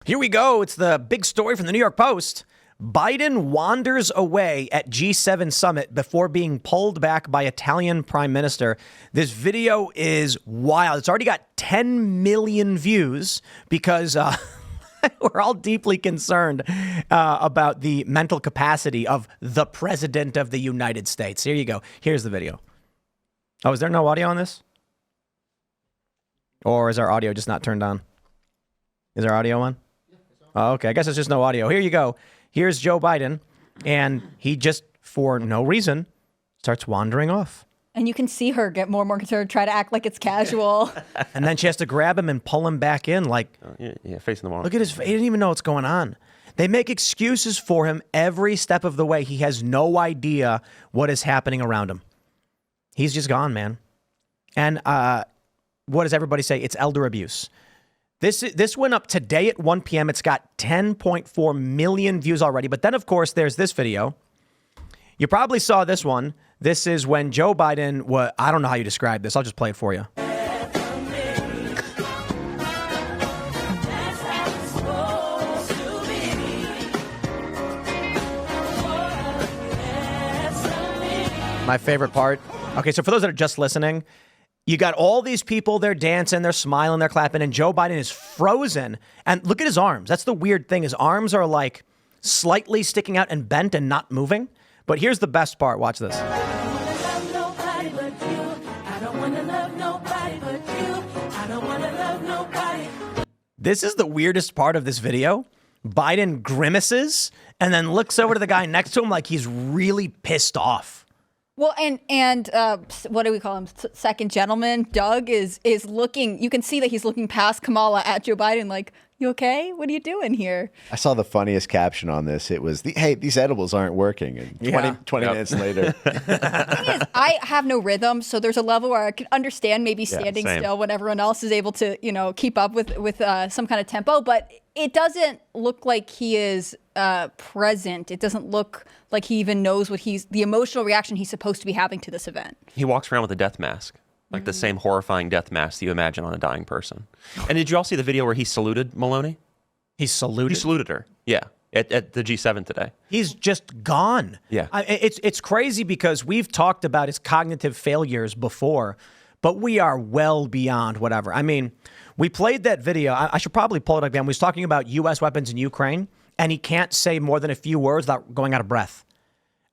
Here we go. It's the big story from the New York Post. Biden wanders away at G7 summit before being pulled back by Italian prime minister. This video is wild. It's already got 10 million views because we're all deeply concerned about the mental capacity of the president of the United States. Here you go. Here's the video. Oh, is there no audio on this? Or is our audio just not turned on? Is our audio on? Oh, okay. I guess it's just no audio. Here you go. Here's Joe Biden, and he just, for no reason, starts wandering off. And you can see her get more and more concerned, try to act like it's casual. And then she has to grab him and pull him back in like... Yeah, facing the wall. Look at his face. He didn't even know what's going on. They make excuses for him every step of the way. He has no idea what is happening around him. He's just gone, man. And what does everybody say? It's elder abuse. This went up today at 1 p.m. It's got 10.4 million views already. But then, of course, there's this video. You probably saw this one. This is when Joe Biden I don't know how you describe this. I'll just play it for you. My favorite part. Okay, so for those that are just listening, you got all these people, they're dancing, they're smiling, they're clapping, and Joe Biden is frozen. And look at his arms. That's the weird thing. His arms are like slightly sticking out and bent and not moving. But here's the best part. Watch this. This is the weirdest part of this video. Biden grimaces and then looks over to the guy next to him like he's really pissed off. Well, and what do we call him? Second gentleman, Doug, is looking. You can see that he's looking past Kamala at Joe Biden like, you okay? What are you doing here? I saw the funniest caption on this. It was, hey, these edibles aren't working. And 20 minutes later. The thing is, I have no rhythm, so there's a level where I can understand maybe standing still when everyone else is able to, keep up with some kind of tempo. But it doesn't look like he is present. It doesn't look like he even knows the emotional reaction he's supposed to be having to this event. He walks around with a death mask. Like the same horrifying death mask that you imagine on a dying person. And did you all see the video where he saluted Maloney? He saluted her. Yeah. At the G7 today. He's just gone. Yeah. It's crazy because we've talked about his cognitive failures before, but we are well beyond whatever. I mean, we played that video. I should probably pull it again. We was talking about U.S. weapons in Ukraine, and he can't say more than a few words without going out of breath.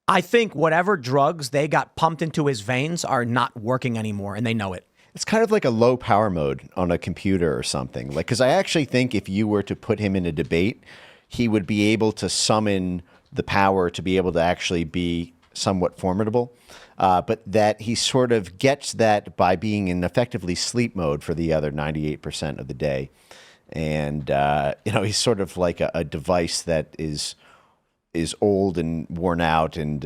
I think whatever drugs they got pumped into his veins are not working anymore, and they know it. It's kind of like a low power mode on a computer or something. Like, because I actually think if you were to put him in a debate, he would be able to summon the power to be able to actually be somewhat formidable. But that he sort of gets that by being in effectively sleep mode for the other 98% of the day. And, he's sort of like a device that is old and worn out and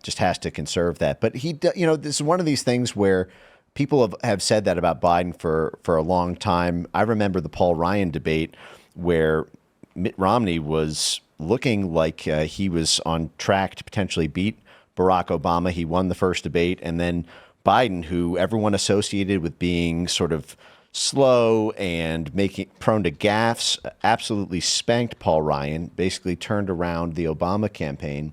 just has to conserve that. But this is one of these things where people have said that about Biden for a long time. I remember the Paul Ryan debate where Mitt Romney was looking like he was on track to potentially beat Barack Obama. He won the first debate. And then Biden, who everyone associated with being sort of slow and prone to gaffes, absolutely spanked Paul Ryan, basically turned around the Obama campaign.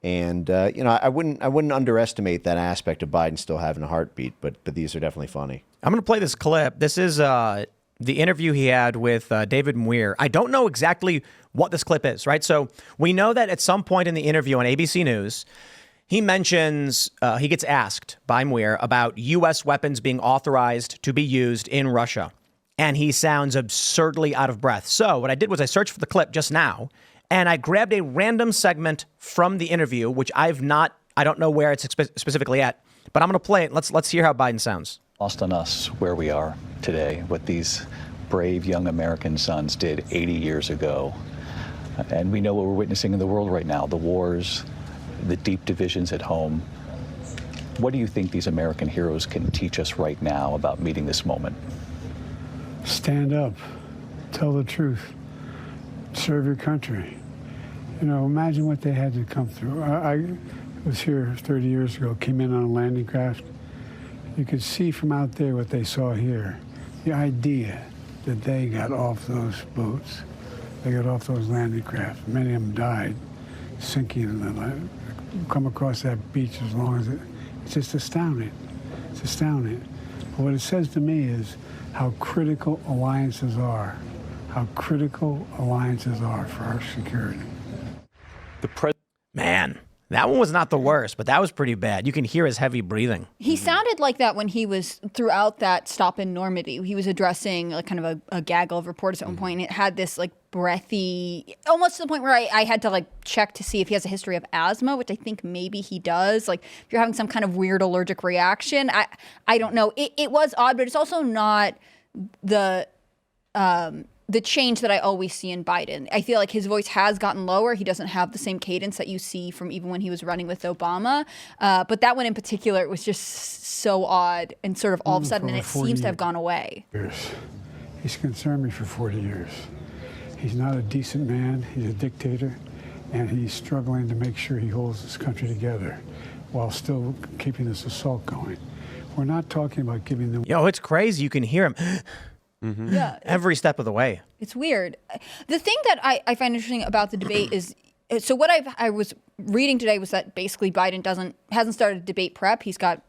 And, I wouldn't underestimate that aspect of Biden still having a heartbeat, but these are definitely funny. I'm going to play this clip. This is the interview he had with David Muir. I don't know exactly what this clip is, right? So we know that at some point in the interview on ABC News, he mentions, he gets asked by Muir about U.S. weapons being authorized to be used in Russia. And he sounds absurdly out of breath. So what I did was I searched for the clip just now, and I grabbed a random segment from the interview, which I don't know where it's specifically at, but I'm going to play it. Let's hear how Biden sounds. Lost on us where we are today, what these brave young American sons did 80 years ago. And we know what we're witnessing in the world right now, the wars, the deep divisions at home. What do you think these American heroes can teach us right now about meeting this moment? Stand up, tell the truth, serve your country. Imagine what they had to come through. I was here 30 years ago, came in on a landing craft. You could see from out there what they saw here. The idea that they got off those boats They got off those landing craft. Many of them died, sinking in them. I come across that beach as long as it's just astounding. It's astounding. But what it says to me is how critical alliances are. How critical alliances are for our security. Man, that one was not the worst, but that was pretty bad. You can hear his heavy breathing. He sounded like that when he was throughout that stop in Normandy. He was addressing like kind of a gaggle of reporters at one point. And it had this like breathy, almost to the point where I had to like check to see if he has a history of asthma, which I think maybe he does. Like if you're having some kind of weird allergic reaction, I don't know. It was odd, but it's also not the change that I always see in Biden. I feel like his voice has gotten lower. He doesn't have the same cadence that you see from even when he was running with Obama. But that one in particular, it was just so odd and sort of all of a sudden, and it seems to have gone away. He's concerned me for 40 years. He's not a decent man. He's a dictator, and he's struggling to make sure he holds this country together while still keeping this assault going. We're not talking about giving them... Yo, it's crazy. You can hear him Yeah, every step of the way. It's weird. The thing that I find interesting about the debate is, so what I was reading today was that basically Biden hasn't started debate prep. He's got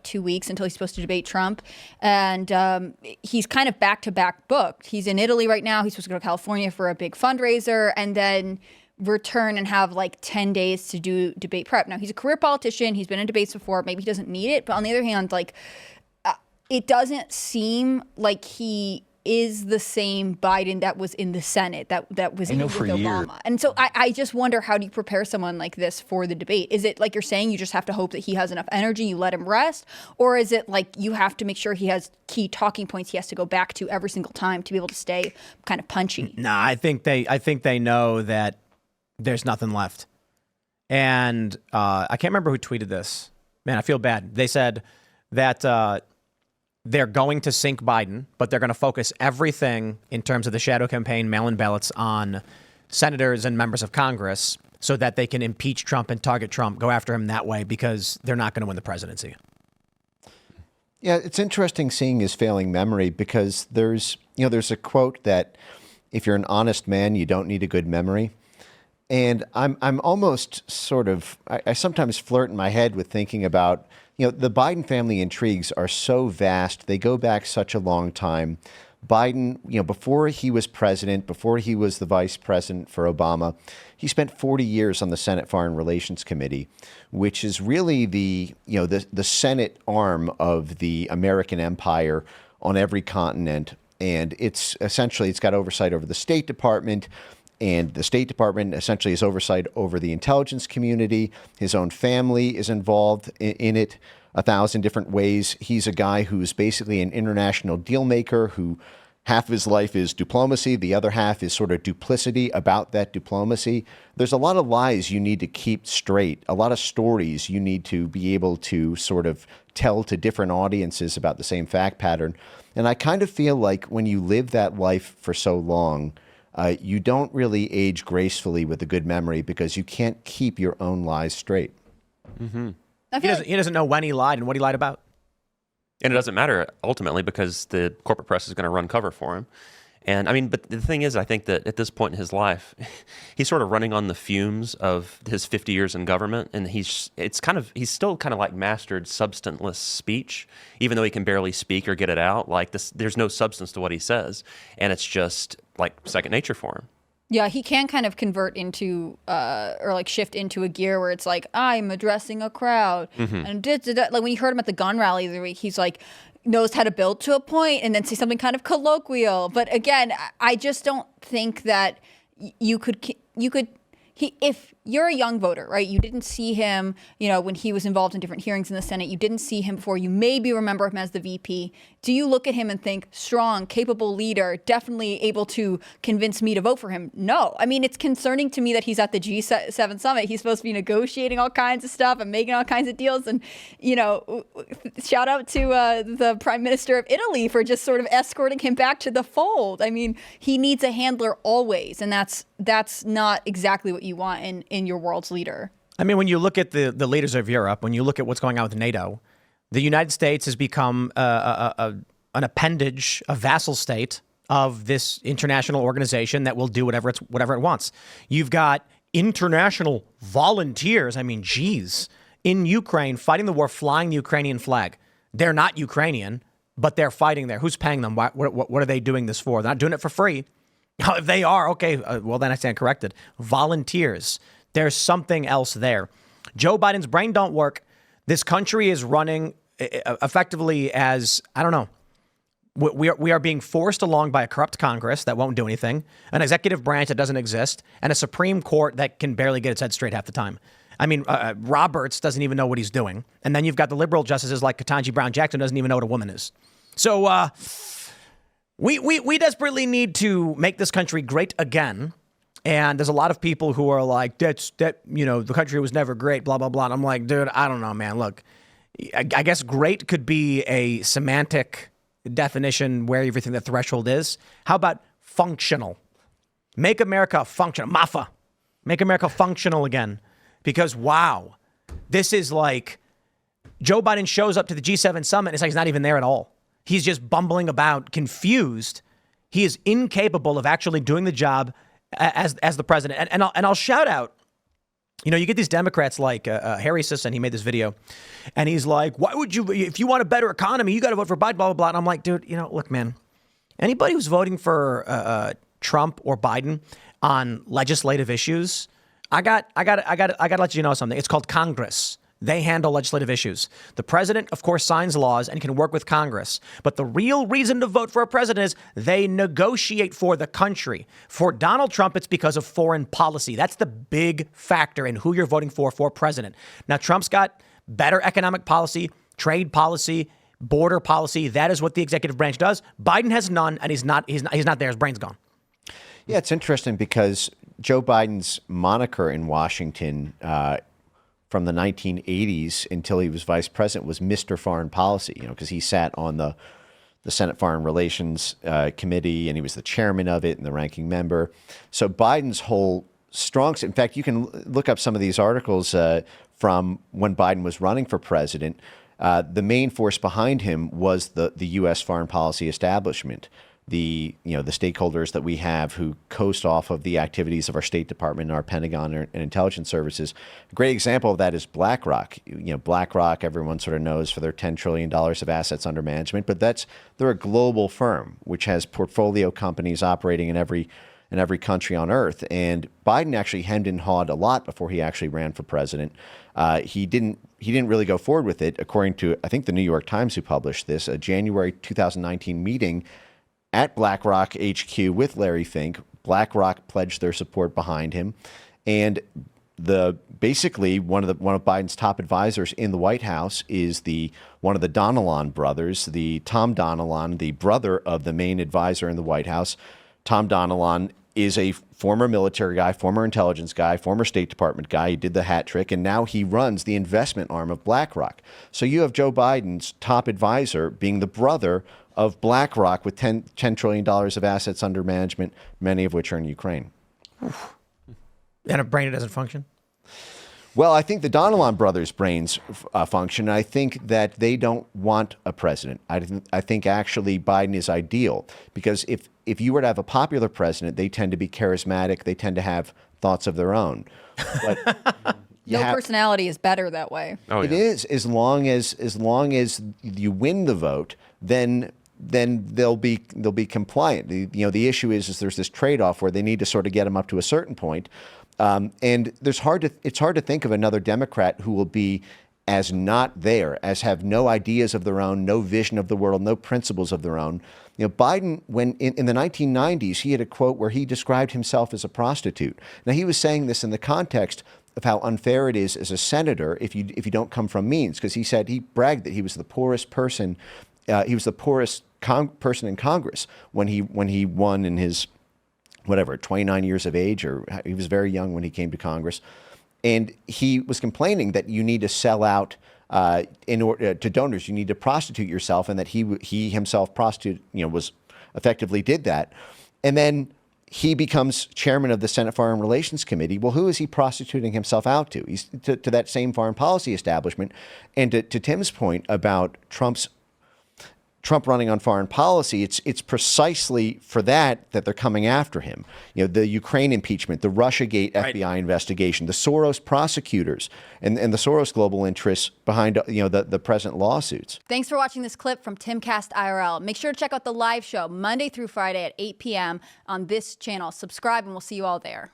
2 weeks until he's supposed to debate Trump, and he's kind of back-to-back booked. He's in Italy right now. He's supposed to go to California for a big fundraiser, and then return and have like 10 days to do debate prep. Now he's a career politician. He's been in debates before. Maybe he doesn't need it, but on the other hand, like it doesn't seem like he is the same Biden that was in the Senate, that was with Obama. And so I just wonder, how do you prepare someone like this for the debate? Is it like you're saying you just have to hope that he has enough energy, you let him rest? Or is it like you have to make sure he has key talking points he has to go back to every single time to be able to stay kind of punchy? Nah, I think they know that there's nothing left. And I can't remember who tweeted this. Man, I feel bad. They said that they're going to sink Biden, but they're going to focus everything in terms of the shadow campaign, mail-in ballots on senators and members of Congress so that they can impeach Trump and target Trump, go after him that way, because they're not going to win the presidency. Yeah, it's interesting seeing his failing memory, because there's a quote that if you're an honest man, you don't need a good memory. And I'm almost sort of, I sometimes flirt in my head with thinking about, the Biden family intrigues are so vast. They go back such a long time. Biden, before he was president, before he was the vice president for Obama, he spent 40 years on the Senate Foreign Relations Committee, which is really the Senate arm of the American empire on every continent. And it's got oversight over the State Department. And the State Department essentially has oversight over the intelligence community. His own family is involved in it 1,000 different ways. He's a guy who's basically an international deal maker, who half of his life is diplomacy. The other half is sort of duplicity about that diplomacy. There's a lot of lies you need to keep straight, a lot of stories you need to be able to sort of tell to different audiences about the same fact pattern. And I kind of feel like when you live that life for so long, you don't really age gracefully with a good memory, because you can't keep your own lies straight. Mm-hmm. He doesn't know when he lied and what he lied about. And it doesn't matter ultimately, because the corporate press is going to run cover for him. And I mean, but the thing is, I think that at this point in his life, he's sort of running on the fumes of his 50 years in government, and he's still kind of like mastered substanceless speech, even though he can barely speak or get it out. Like this, there's no substance to what he says, and it's just like second nature for him. Yeah, he can kind of convert into or like shift into a gear where it's like, I'm addressing a crowd. Mm-hmm. And like when you heard him at the gun rally the other week, he's like, knows how to build to a point and then say something kind of colloquial. But again, I just don't think that you could if you're a young voter, right? You didn't see him, when he was involved in different hearings in the Senate. You didn't see him before. You maybe remember him as the VP. Do you look at him and think, strong, capable leader, definitely able to convince me to vote for him? No. I mean, it's concerning to me that he's at the G7 summit. He's supposed to be negotiating all kinds of stuff and making all kinds of deals. And, shout out to the Prime Minister of Italy for just sort of escorting him back to the fold. I mean, he needs a handler always. And that's not exactly what you want in your world's leader. I mean, when you look at the leaders of Europe, when you look at what's going on with NATO, the United States has become an appendage, a vassal state of this international organization that will do whatever it wants. You've got international volunteers. I mean, geez, in Ukraine, fighting the war, flying the Ukrainian flag. They're not Ukrainian, but they're fighting there. Who's paying them? What are they doing this for? They're not doing it for free. If they are, okay, well, then I stand corrected. Volunteers. There's something else there. Joe Biden's brain don't work. This country is running effectively as, I don't know, we are being forced along by a corrupt Congress that won't do anything, an executive branch that doesn't exist, and a Supreme Court that can barely get its head straight half the time. I mean, Roberts doesn't even know what he's doing. And then you've got the liberal justices like Ketanji Brown Jackson doesn't even know what a woman is. So we desperately need to make this country great again. And there's a lot of people who are like, the country was never great, blah, blah, blah. And I'm like, dude, I don't know, man. Look, I guess great could be a semantic definition where everything the threshold is. How about functional? Make America functional. MAFA. Make America functional again. Because, wow, this is like Joe Biden shows up to the G7 summit. And it's like he's not even there at all. He's just bumbling about, confused. He is incapable of actually doing the job as the president. And I'll shout out, you get these Democrats like Harry Sisson. He made this video. And he's like, why would you, if you want a better economy, you got to vote for Biden, blah, blah, blah. And I'm like, dude, look, man, anybody who's voting for Trump or Biden on legislative issues, I got to let you know something. It's called Congress. They handle legislative issues. The president, of course, signs laws and can work with Congress. But the real reason to vote for a president is they negotiate for the country. For Donald Trump, it's because of foreign policy. That's the big factor in who you're voting for president. Now, Trump's got better economic policy, trade policy, border policy. That is what the executive branch does. Biden has none, and he's not there. His brain's gone. Yeah, it's interesting because Joe Biden's moniker in Washington from the 1980s until he was vice president was Mr. Foreign Policy, because he sat on the Senate Foreign Relations Committee and he was the chairman of it and the ranking member. So Biden's whole in fact, you can look up some of these articles from when Biden was running for president. The main force behind him was the U.S. foreign policy establishment. The stakeholders that we have who coast off of the activities of our State Department and our Pentagon and intelligence services. A great example of that is BlackRock. BlackRock, everyone sort of knows for their $10 trillion of assets under management, but they're a global firm which has portfolio companies operating in every country on earth. And Biden actually hemmed and hawed a lot before he actually ran for president. He didn't really go forward with it, according to, I think, the New York Times, who published this, a January 2019 meeting at BlackRock HQ with Larry Fink. BlackRock pledged their support behind him, and basically one of Biden's top advisors in the White House is one of the Donilon brothers, the Tom Donilon, the brother of the main advisor in the White House. Tom Donilon is a former military guy, former intelligence guy, former State Department guy. He did the hat trick, and now he runs the investment arm of BlackRock. So you have Joe Biden's top advisor being the brother of BlackRock with $10 trillion of assets under management, many of which are in Ukraine. And a brain that doesn't function? Well, I think the Donilon brothers' brains function. I think that they don't want a president. I think actually Biden is ideal because if you were to have a popular president, they tend to be charismatic. They tend to have thoughts of their own. But personality is better that way. Oh, yeah. It is, as long as you win the vote, then they'll be compliant. The issue is there's this trade-off where they need to sort of get them up to a certain point. And it's hard to think of another Democrat who will be as not there, as have no ideas of their own, no vision of the world, no principles of their own. Biden, when in the 1990s, he had a quote where he described himself as a prostitute. Now, he was saying this in the context of how unfair it is as a senator if you don't come from means, because he bragged that he was the poorest person. He was the poorest person in Congress when he won in his 29 years of age, or he was very young when he came to Congress. And he was complaining that you need to sell out in order to donors. You need to prostitute yourself, and that he himself was effectively did that. And then he becomes chairman of the Senate Foreign Relations Committee. Well, who is he prostituting himself out to? He's to that same foreign policy establishment. And to Tim's point about Trump's Trump running on foreign policy, it's precisely for that they're coming after him. You know, the Ukraine impeachment, the Russiagate FBI investigation, the Soros prosecutors, and the Soros global interests behind, the present lawsuits. Thanks for watching this clip from Timcast IRL. Make sure to check out the live show Monday through Friday at 8 p.m. on this channel. Subscribe, and we'll see you all there.